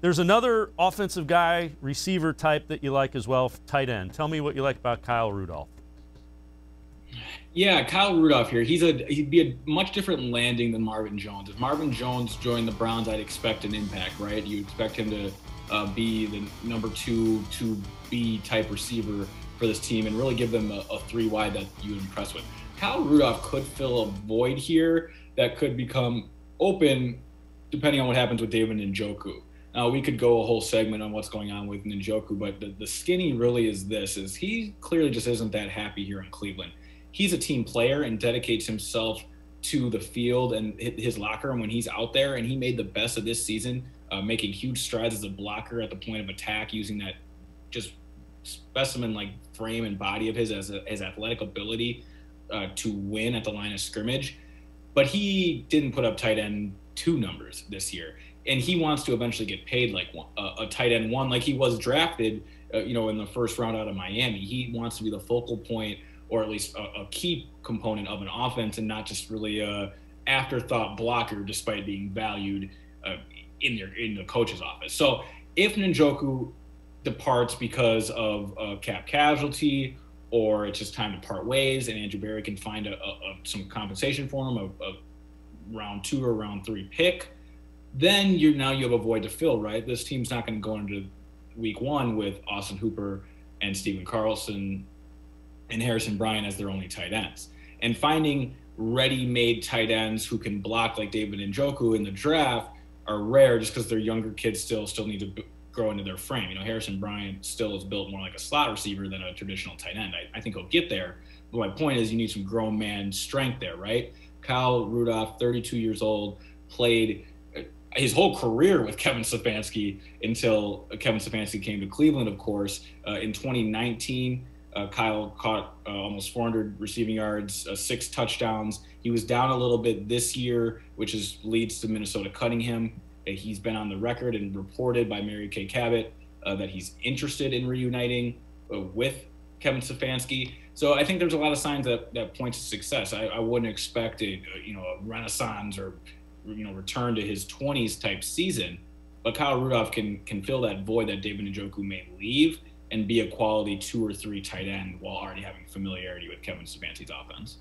There's another offensive guy, receiver type that you like as well, tight end. Tell me what you like about Kyle Rudolph. Yeah, Kyle Rudolph here. He'd be a much different landing than Marvin Jones. If Marvin Jones joined the Browns, I'd expect an impact, right? You expect him to be the number two B type receiver for this team and really give them a three wide that you would impress with. Kyle Rudolph could fill a void here that could become open depending on what happens with David Njoku. Now, we could go a whole segment on what's going on with Njoku, but the skinny really is he clearly just isn't that happy here in Cleveland. He's a team player and dedicates himself to the field and his locker room when he's out there, and he made the best of this season, making huge strides as a blocker at the point of attack, using that just specimen-like frame and body of his as his athletic ability to win at the line of scrimmage. But he didn't put up tight end 2 numbers this year, and he wants to eventually get paid like a tight end 1, like he was drafted, in the first round out of Miami. He wants to be the focal point, or at least a key component of an offense, and not just really a afterthought blocker, despite being valued in the coach's office. So if Njoku departs because of a cap casualty, or it's just time to part ways, and Andrew Berry can find some compensation for him, a round 2 or round 3 pick, then you have a void to fill, right? This team's not going to go into week 1 with Austin Hooper and Steven Carlson and Harrison Bryant as their only tight ends. And finding ready-made tight ends who can block like David Njoku in the draft are rare, just because they're younger kids still need to grow into their frame. Harrison Bryant still is built more like a slot receiver than a traditional tight end. I think he'll get there, but my point is you need some grown man strength there, right? Kyle Rudolph, 32 years old, played his whole career with Kevin Stefanski until Kevin Stefanski came to Cleveland, of course. In 2019, Kyle caught almost 400 receiving yards, 6 touchdowns. He was down a little bit this year, which leads to Minnesota cutting him. He's been on the record and reported by Mary Kay Cabot that he's interested in reuniting with Kevin Stefanski. So I think there's a lot of signs that point to success. I wouldn't expect a renaissance or return to his 20s type season, but Kyle Rudolph can fill that void that David Njoku may leave and be a quality 2 or 3 tight end while already having familiarity with Kevin Stefanski's offense.